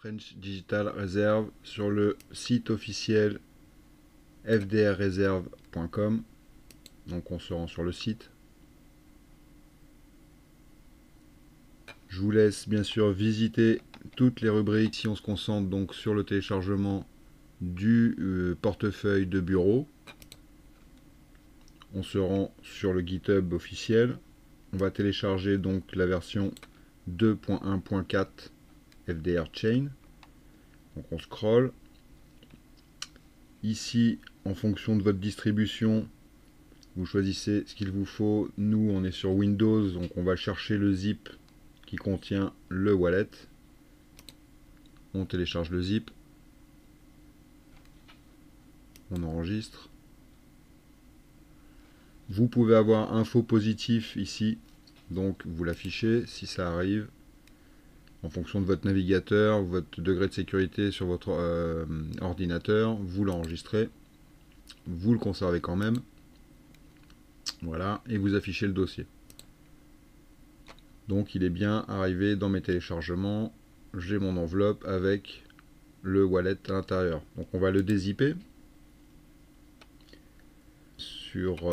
French Digital Reserve sur le site officiel fdrreserve.com. Donc on se rend sur le site. Je vous laisse bien sûr visiter toutes les rubriques. Si on se concentre donc sur le téléchargement du portefeuille de bureau, on se rend sur le GitHub officiel. On va télécharger donc la version 2.1.4 FDR Chain. Donc on scrolle. Ici, en fonction de votre distribution, vous choisissez ce qu'il vous faut. Nous, on est sur Windows, donc on va chercher le zip qui contient le wallet. On télécharge le zip. On enregistre. Vous pouvez avoir un faux positif ici, donc vous l'affichez si ça arrive. En fonction de votre navigateur, votre degré de sécurité sur votre ordinateur, vous l'enregistrez. Vous le conservez quand même. Voilà, et vous affichez le dossier. Donc il est bien arrivé dans mes téléchargements. J'ai mon enveloppe avec le wallet à l'intérieur. Donc on va le dézipper. Sur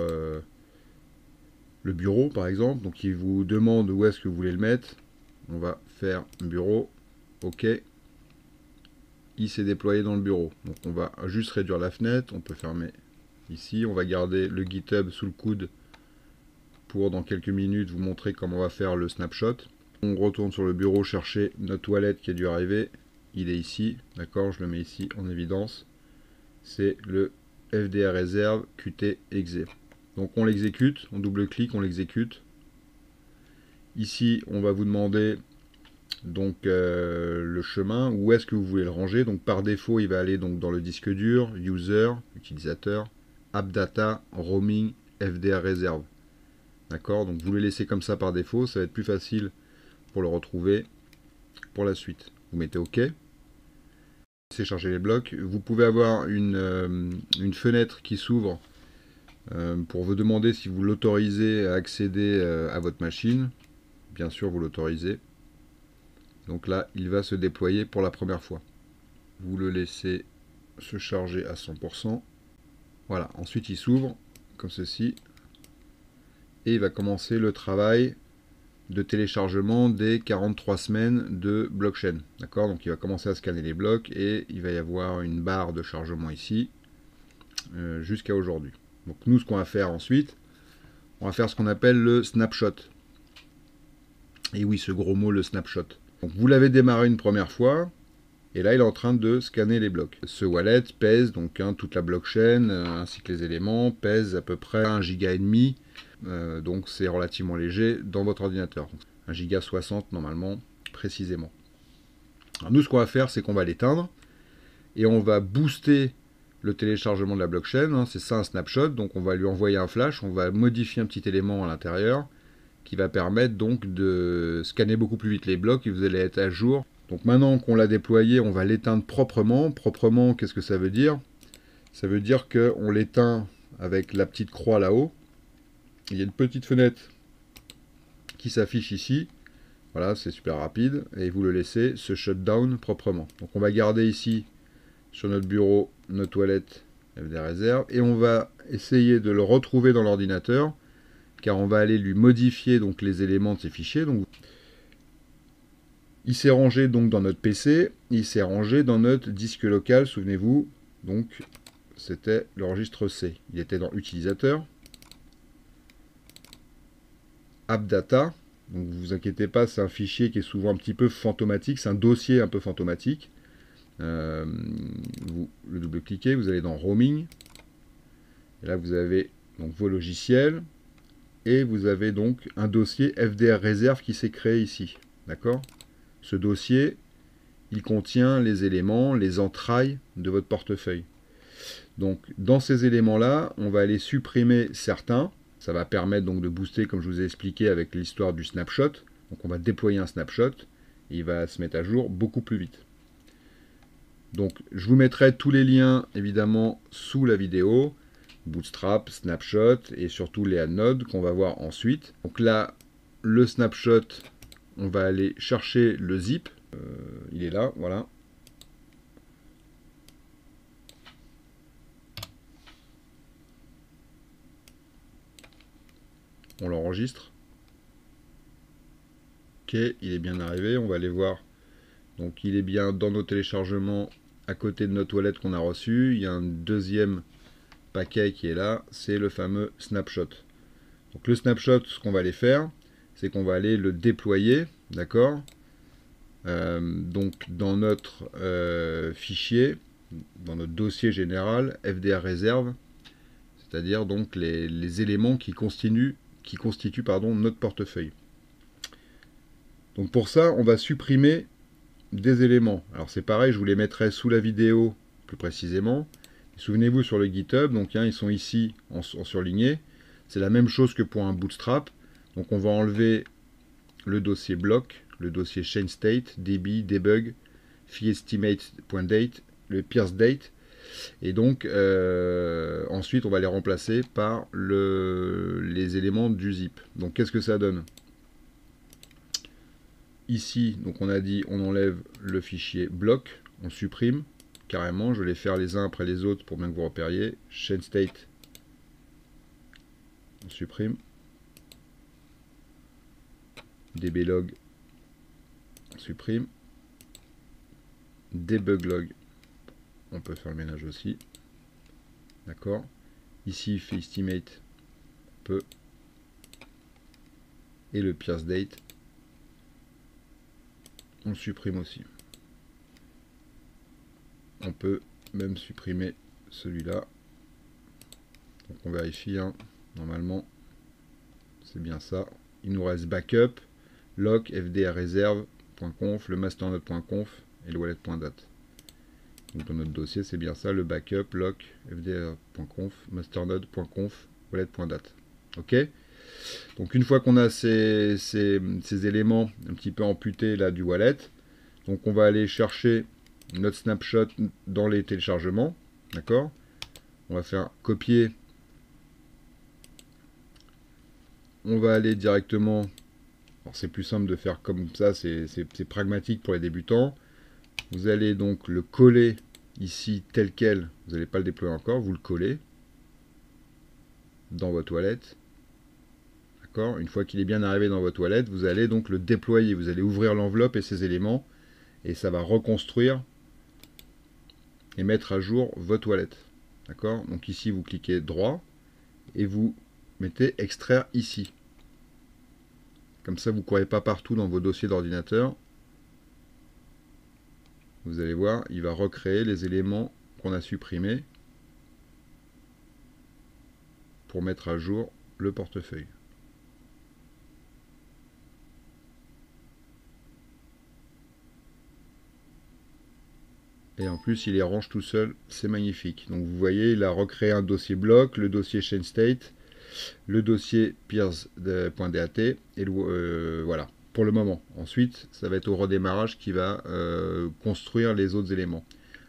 le bureau par exemple, donc il vous demande où est-ce que vous voulez le mettre. On va faire bureau, ok, il s'est déployé dans le bureau. Donc on va juste réduire la fenêtre, on peut fermer ici, on va garder le GitHub sous le coude pour dans quelques minutes vous montrer comment on va faire le snapshot. On retourne sur le bureau chercher notre wallet qui a dû arriver, il est ici, d'accord, je le mets ici en évidence, c'est le FDR Reserve Qt exe. Donc on l'exécute, on double-clique, on l'exécute. Ici, on va vous demander donc le chemin, où est-ce que vous voulez le ranger. Donc par défaut, il va aller donc dans le disque dur, user, utilisateur, app data, roaming, FDR Reserve. D'accord, donc vous le laissez comme ça par défaut, ça va être plus facile pour le retrouver pour la suite. Vous mettez OK. C'est charger les blocs. Vous pouvez avoir une fenêtre qui s'ouvre pour vous demander si vous l'autorisez à accéder à votre machine. Bien sûr, vous l'autorisez. Donc là, il va se déployer pour la première fois. Vous le laissez se charger à 100%. Voilà, ensuite il s'ouvre comme ceci. Et il va commencer le travail de téléchargement des 43 semaines de blockchain. D'accord, donc il va commencer à scanner les blocs et il va y avoir une barre de chargement ici jusqu'à aujourd'hui. Donc nous, ce qu'on va faire ensuite, on va faire ce qu'on appelle le snapshot. Et oui, ce gros mot, le snapshot. Donc vous l'avez démarré une première fois, et là il est en train de scanner les blocs. Ce wallet pèse donc toute la blockchain, ainsi que les éléments, pèse à peu près 1,5 giga, donc c'est relativement léger dans votre ordinateur. 1,60 giga normalement, précisément. Alors nous, ce qu'on va faire, c'est qu'on va l'éteindre, et on va booster le téléchargement de la blockchain, c'est ça un snapshot, donc on va lui envoyer un flash, on va modifier un petit élément à l'intérieur, qui va permettre donc de scanner beaucoup plus vite les blocs et vous allez être à jour. Donc maintenant qu'on l'a déployé, on va l'éteindre proprement. Proprement, qu'est-ce que ça veut dire? Ça veut dire qu'on l'éteint avec la petite croix là-haut. Il y a une petite fenêtre qui s'affiche ici. Voilà, c'est super rapide. Et vous le laissez se shutdown proprement. Donc on va garder ici, sur notre bureau, notre toilette FDR Reserve. Et on va essayer de le retrouver dans l'ordinateur, car on va aller lui modifier donc les éléments de ces fichiers. Donc, il s'est rangé donc dans notre PC, il s'est rangé dans notre disque local, souvenez-vous, donc c'était le registre C. Il était dans utilisateur, app data, donc vous inquiétez pas, c'est un fichier qui est souvent un petit peu fantomatique, c'est un dossier un peu fantomatique. Vous le double-cliquez, vous allez dans roaming, et là vous avez donc vos logiciels. Et vous avez donc un dossier FDR Reserve qui s'est créé ici. D'accord? Ce dossier, il contient les éléments, les entrailles de votre portefeuille. Donc, dans ces éléments-là, on va aller supprimer certains. Ça va permettre donc de booster, comme je vous ai expliqué avec l'histoire du snapshot. Donc, on va déployer un snapshot. Et il va se mettre à jour beaucoup plus vite. Donc, je vous mettrai tous les liens, évidemment, sous la vidéo. Bootstrap, snapshot et surtout les nodes qu'on va voir ensuite. Donc là, le snapshot, on va aller chercher le zip. Il est là, voilà. On l'enregistre. Ok, il est bien arrivé. On va aller voir. Donc il est bien dans nos téléchargements à côté de notre wallet qu'on a reçu. Il y a un deuxième paquet qui est là. C'est le fameux snapshot. Donc le snapshot, ce qu'on va aller faire, c'est qu'on va aller le déployer. D'accord, donc dans notre fichier, dans notre dossier général, FDR réserve, c'est-à-dire donc les éléments qui constituent notre portefeuille. Donc pour ça, on va supprimer des éléments. Alors c'est pareil, je vous les mettrai sous la vidéo plus précisément. Souvenez-vous sur le GitHub, donc ils sont ici en surligné. C'est la même chose que pour un bootstrap. Donc on va enlever le dossier bloc, le dossier chain state, db, debug, fee_estimate.date, le pierce date. Et donc ensuite on va les remplacer par les éléments du zip. Donc qu'est-ce que ça donne? Ici, donc on a dit on enlève le fichier bloc, on supprime carrément, je vais les faire les uns après les autres pour bien que vous repériez. Chain state, on supprime. dblog, on supprime. Debug log, on peut faire le ménage aussi. D'accord. Ici, fait estimate, on peut. Et le pierce date, on supprime aussi. On peut même supprimer celui-là. Donc on vérifie, hein. Normalement, c'est bien ça. Il nous reste backup, lock, fdrreserve.conf, le masternode.conf et le wallet.date. Donc dans notre dossier, c'est bien ça, le backup, lock, fdr.conf, masternode.conf, wallet.date. Ok. Donc une fois qu'on a ces éléments un petit peu amputés là du wallet, donc on va aller chercher notre snapshot dans les téléchargements. D'accord. On va faire copier. On va aller directement. Alors c'est plus simple de faire comme ça, c'est pragmatique pour les débutants. Vous allez donc le coller ici tel quel. Vous n'allez pas le déployer encore, vous le collez dans votre wallet. D'accord. Une fois qu'il est bien arrivé dans votre wallet, vous allez donc le déployer. Vous allez ouvrir l'enveloppe et ses éléments et ça va reconstruire et mettre à jour votre wallet. D'accord. Donc ici vous cliquez droit et vous mettez extraire ici. Comme ça vous ne courez pas partout dans vos dossiers d'ordinateur. Vous allez voir, il va recréer les éléments qu'on a supprimés pour mettre à jour le portefeuille. Et en plus, il les range tout seul, c'est magnifique. Donc vous voyez, il a recréé un dossier bloc, le dossier chain state, le dossier peers.dat, et voilà, pour le moment. Ensuite, ça va être au redémarrage qui va construire les autres éléments.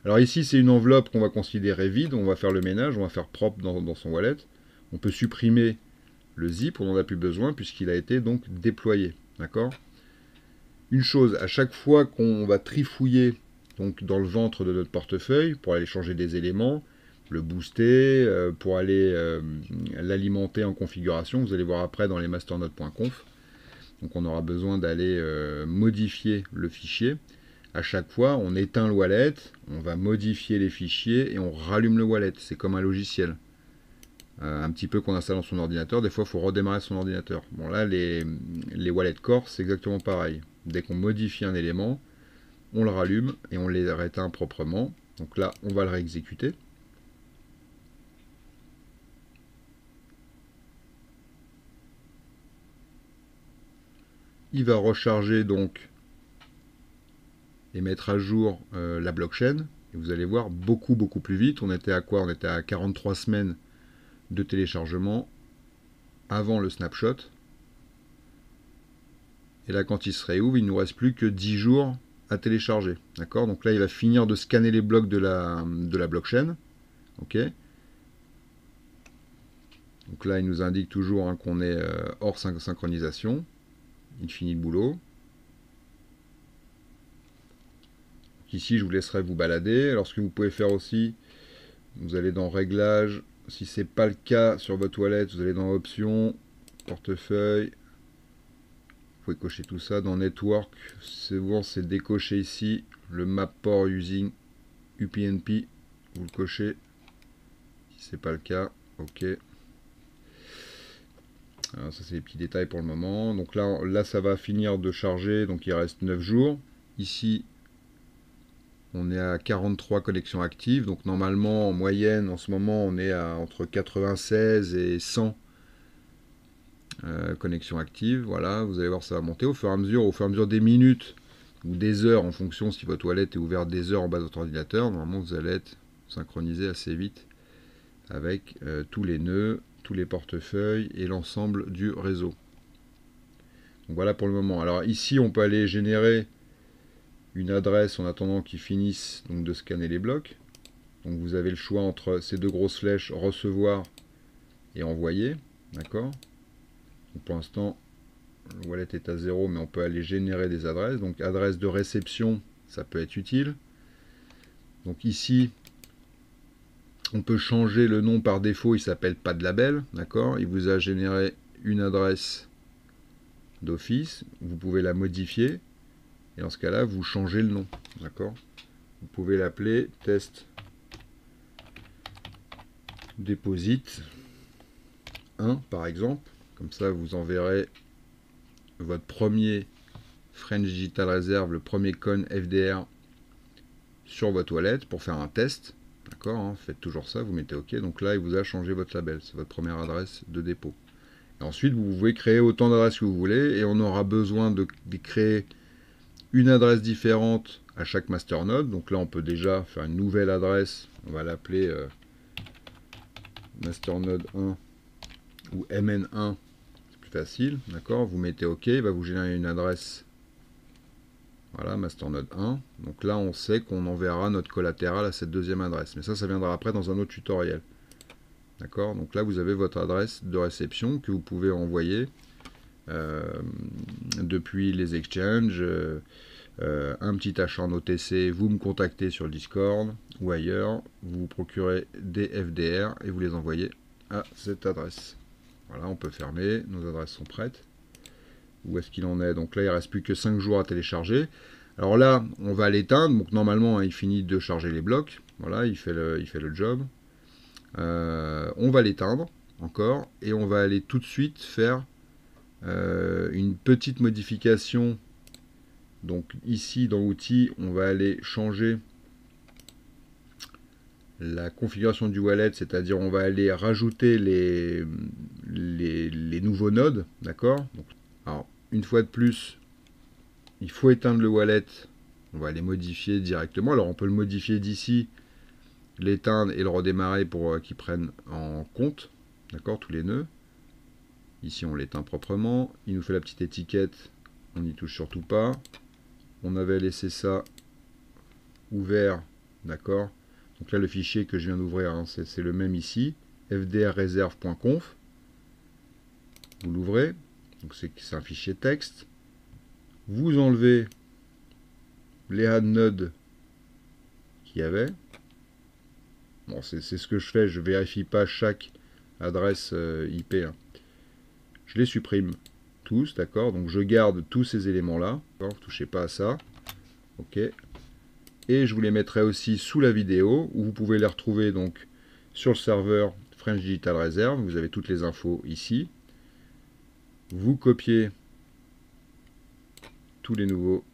Alors ici, c'est une enveloppe qu'on va considérer vide, on va faire le ménage, on va faire propre dans son wallet. On peut supprimer le zip, on n'en a plus besoin, puisqu'il a été donc déployé. D'accord. Une chose, à chaque fois qu'on va trifouiller donc dans le ventre de notre portefeuille pour aller changer des éléments, le booster, pour aller l'alimenter en configuration. Vous allez voir après dans les masternode.conf. Donc on aura besoin d'aller modifier le fichier. À chaque fois, on éteint le wallet, on va modifier les fichiers et on rallume le wallet. C'est comme un logiciel. Un petit peu qu'on installe dans son ordinateur. Des fois, il faut redémarrer son ordinateur. Bon là, les wallet core, c'est exactement pareil. Dès qu'on modifie un élément, on le rallume et on les rééteint proprement. Donc là, on va le réexécuter. Il va recharger donc et mettre à jour la blockchain. Et vous allez voir beaucoup plus vite. On était à quoi? On était à 43 semaines de téléchargement avant le snapshot. Et là, quand il se réouvre, il ne nous reste plus que 10 jours à télécharger. D'accord. Donc là, il va finir de scanner les blocs de la blockchain. Ok. Donc là, il nous indique toujours hein, qu'on est hors synchronisation. Il finit le boulot. Ici, je vous laisserai vous balader. Alors, ce que vous pouvez faire aussi, vous allez dans Réglages. Si ce n'est pas le cas sur votre wallet, vous allez dans Options, portefeuille. Vous pouvez cocher tout ça dans Network. Souvent c'est décoché ici. Le map port using UPnP. Vous le cochez. Si c'est pas le cas, ok. Alors ça c'est les petits détails pour le moment. Donc là ça va finir de charger. Donc il reste 9 jours. Ici on est à 43 connexions actives. Donc normalement en moyenne en ce moment on est à entre 96 et 100 connexions actives. Voilà, vous allez voir ça va monter au fur et à mesure des minutes ou des heures en fonction si votre toilette est ouverte des heures en bas de votre ordinateur. Normalement vous allez être synchronisé assez vite avec tous les nœuds, tous les portefeuilles et l'ensemble du réseau. Donc voilà pour le moment. Alors ici on peut aller générer une adresse en attendant qu'ils finissent donc de scanner les blocs. Donc vous avez le choix entre ces deux grosses flèches recevoir et envoyer. D'accord. Pour l'instant le wallet est à 0, mais on peut aller générer des adresses. Donc adresse de réception, ça peut être utile. Donc ici on peut changer le nom par défaut, il s'appelle pas de label, d'accord. Il vous a généré une adresse d'office, vous pouvez la modifier, et dans ce cas-là, vous changez le nom, d'accord. Vous pouvez l'appeler test deposit 1, par exemple. Comme ça, vous enverrez votre premier French Digital Reserve, le premier con FDR, sur votre wallet pour faire un test. D'accord, hein, faites toujours ça, vous mettez OK. Donc là, il vous a changé votre label. C'est votre première adresse de dépôt. Et ensuite, vous pouvez créer autant d'adresses que vous voulez. Et on aura besoin de créer une adresse différente à chaque masternode. Donc là, on peut déjà faire une nouvelle adresse. On va l'appeler masternode 1 ou mn1. C'est plus facile. D'accord, vous mettez OK. Il va vous générer une adresse. Voilà, masternode 1. Donc là, on sait qu'on enverra notre collatéral à cette deuxième adresse. Mais ça viendra après dans un autre tutoriel. D'accord. Donc là, vous avez votre adresse de réception que vous pouvez envoyer depuis les exchanges. Un petit achat en OTC, vous me contactez sur le Discord ou ailleurs. Vous vous procurez des FDR et vous les envoyez à cette adresse. Voilà, on peut fermer. Nos adresses sont prêtes. Où est-ce qu'il en est? Donc là, il ne reste plus que 5 jours à télécharger. Alors là, on va l'éteindre. Donc normalement, hein, il finit de charger les blocs. Voilà, il fait le job. On va l'éteindre encore. Et on va aller tout de suite faire une petite modification. Donc ici, dans l'outil, on va aller changer la configuration du wallet. C'est-à-dire, on va aller rajouter les nouveaux nodes. D'accord. Alors, une fois de plus, il faut éteindre le wallet. On va les modifier directement. Alors, on peut le modifier d'ici, l'éteindre et le redémarrer pour qu'ils prennent en compte, d'accord, tous les nœuds. Ici, on l'éteint proprement. Il nous fait la petite étiquette. On n'y touche surtout pas. On avait laissé ça ouvert, d'accord. Donc là, le fichier que je viens d'ouvrir, hein, c'est le même ici, fdrreserve.conf. Vous l'ouvrez. Donc c'est un fichier texte. Vous enlevez les adnodes qu'il y avait. Bon, c'est ce que je fais. Je ne vérifie pas chaque adresse IP. Hein. Je les supprime tous, d'accord. Donc je garde tous ces éléments-là. Ne touchez pas à ça. OK. Et je vous les mettrai aussi sous la vidéo, où vous pouvez les retrouver donc sur le serveur French Digital Reserve. Vous avez toutes les infos ici. Vous copiez tous les nouveaux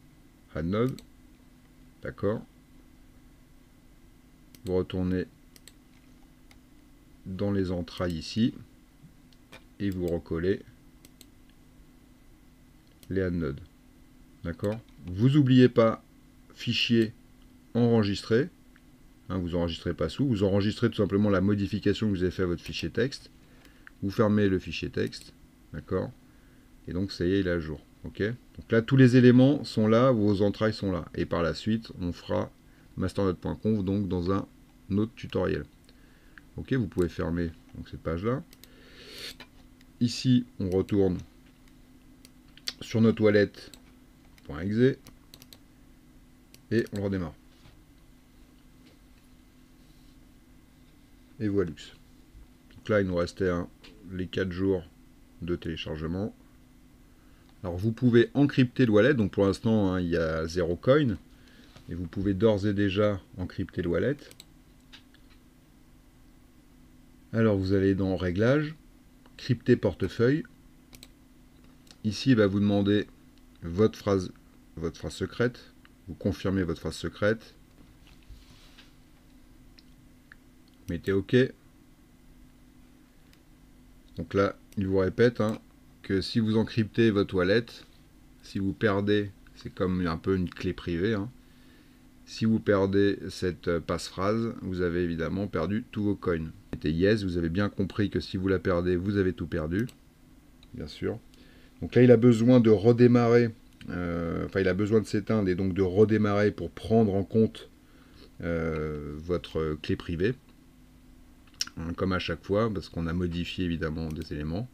adnodes. D'accord. Vous retournez dans les entrailles ici. Et vous recollez les adnodes. D'accord. Vous n'oubliez pas fichier enregistré. Hein, vous n'enregistrez pas sous. Vous enregistrez tout simplement la modification que vous avez fait à votre fichier texte. Vous fermez le fichier texte. D'accord. Et donc ça y est, il est à jour. Ok. Donc là, tous les éléments sont là, vos entrailles sont là. Et par la suite, on fera masternode.conf donc dans un autre tutoriel. Ok, vous pouvez fermer donc cette page-là. Ici, on retourne sur notre wallet.exe et on le redémarre. Et voilà. Donc là, il nous restait les 4 jours de téléchargement. Alors vous pouvez encrypter le wallet, donc pour l'instant hein, il y a 0 coin, et vous pouvez d'ores et déjà encrypter le wallet. Alors vous allez dans Réglages, crypter portefeuille. Ici il va vous demander votre phrase secrète, vous confirmez votre phrase secrète, mettez OK. Donc là il vous répète hein, que si vous encryptez votre wallet, si vous perdez, c'est comme un peu une clé privée, hein. Si vous perdez cette passe-phrase, vous avez évidemment perdu tous vos coins. Mettez yes, vous avez bien compris que si vous la perdez, vous avez tout perdu, bien sûr. Donc là, il a besoin de redémarrer, il a besoin de s'éteindre et donc de redémarrer pour prendre en compte votre clé privée, hein, comme à chaque fois, parce qu'on a modifié évidemment des éléments.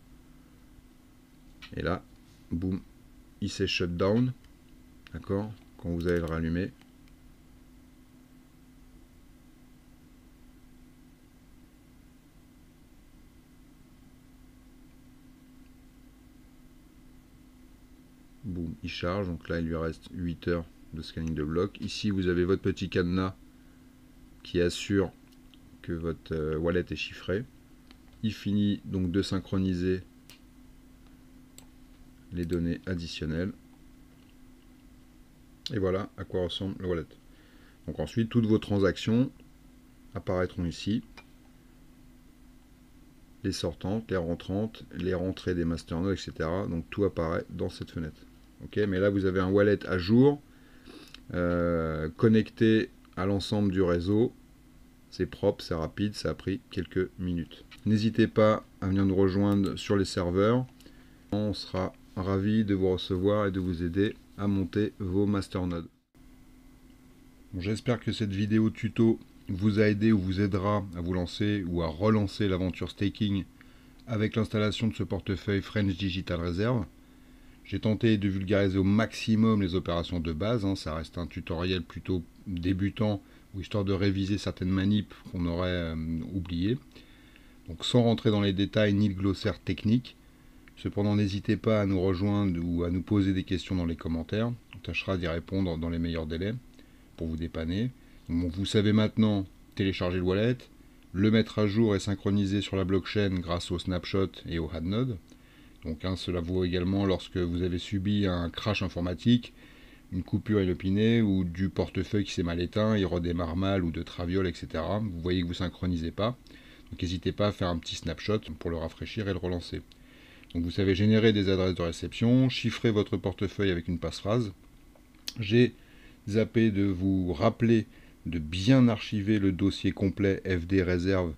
Et là, boum, il s'est shut down, d'accord, quand vous allez le rallumer. Boum, il charge, donc là il lui reste 8 heures de scanning de bloc. Ici vous avez votre petit cadenas qui assure que votre wallet est chiffré. Il finit donc de synchroniser les données additionnelles. Et voilà à quoi ressemble le wallet. Donc ensuite toutes vos transactions apparaîtront ici. Les sortantes, les rentrantes, les rentrées des masternodes, etc. Donc tout apparaît dans cette fenêtre. Ok, mais là vous avez un wallet à jour, connecté à l'ensemble du réseau. C'est propre, c'est rapide, ça a pris quelques minutes. N'hésitez pas à venir nous rejoindre sur les serveurs. On sera ravis de vous recevoir et de vous aider à monter vos masternodes. Bon, j'espère que cette vidéo tuto vous a aidé ou vous aidera à vous lancer ou à relancer l'aventure staking avec l'installation de ce portefeuille French Digital Reserve. J'ai tenté de vulgariser au maximum les opérations de base, hein, ça reste un tutoriel plutôt débutant, ou histoire de réviser certaines manips qu'on aurait oubliées. Donc sans rentrer dans les détails ni le glossaire technique. Cependant n'hésitez pas à nous rejoindre ou à nous poser des questions dans les commentaires. On tâchera d'y répondre dans les meilleurs délais pour vous dépanner. Donc, vous savez maintenant télécharger le wallet, le mettre à jour et synchroniser sur la blockchain grâce au snapshot et au hadnode. Donc cela vaut également lorsque vous avez subi un crash informatique, une coupure inopinée ou du portefeuille qui s'est mal éteint, il redémarre mal ou de traviole, etc. Vous voyez que vous ne synchronisez pas. Donc n'hésitez pas à faire un petit snapshot pour le rafraîchir et le relancer. Donc vous savez générer des adresses de réception, chiffrer votre portefeuille avec une passphrase. J'ai zappé de vous rappeler de bien archiver le dossier complet FD réserve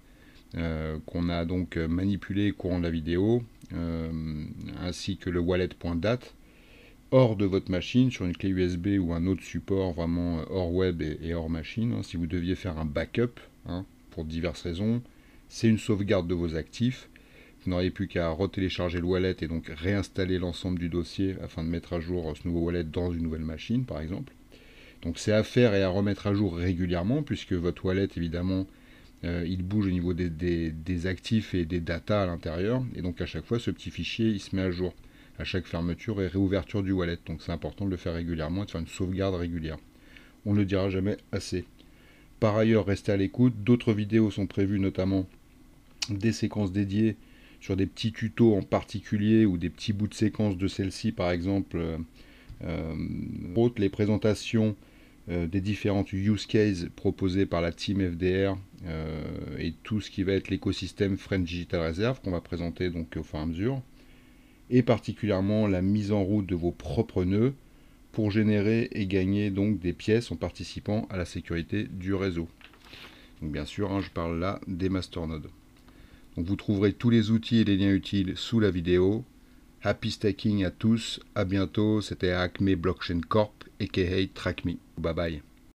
qu'on a donc manipulé au courant de la vidéo, ainsi que le wallet.date hors de votre machine sur une clé USB ou un autre support vraiment hors web et hors machine, hein, si vous deviez faire un backup, hein, pour diverses raisons. C'est une sauvegarde de vos actifs. Vous n'auriez plus qu'à retélécharger le wallet et donc réinstaller l'ensemble du dossier afin de mettre à jour ce nouveau wallet dans une nouvelle machine par exemple. Donc c'est à faire et à remettre à jour régulièrement puisque votre wallet évidemment il bouge au niveau des actifs et des datas à l'intérieur, et donc à chaque fois ce petit fichier il se met à jour à chaque fermeture et réouverture du wallet. Donc c'est important de le faire régulièrement et de faire une sauvegarde régulière. On ne le dira jamais assez. Par ailleurs, restez à l'écoute, d'autres vidéos sont prévues, notamment des séquences dédiées sur des petits tutos en particulier ou des petits bouts de séquences de celle-ci, par exemple les présentations des différentes use cases proposées par la team FDR et tout ce qui va être l'écosystème French Digital Reserve qu'on va présenter donc au fur et à mesure, et particulièrement la mise en route de vos propres nœuds pour générer et gagner donc des pièces en participant à la sécurité du réseau. Donc bien sûr, hein, je parle là des masternodes. Donc vous trouverez tous les outils et les liens utiles sous la vidéo. Happy staking à tous, à bientôt, c'était Acme Blockchain Corp, aka TrackMe. Bye bye.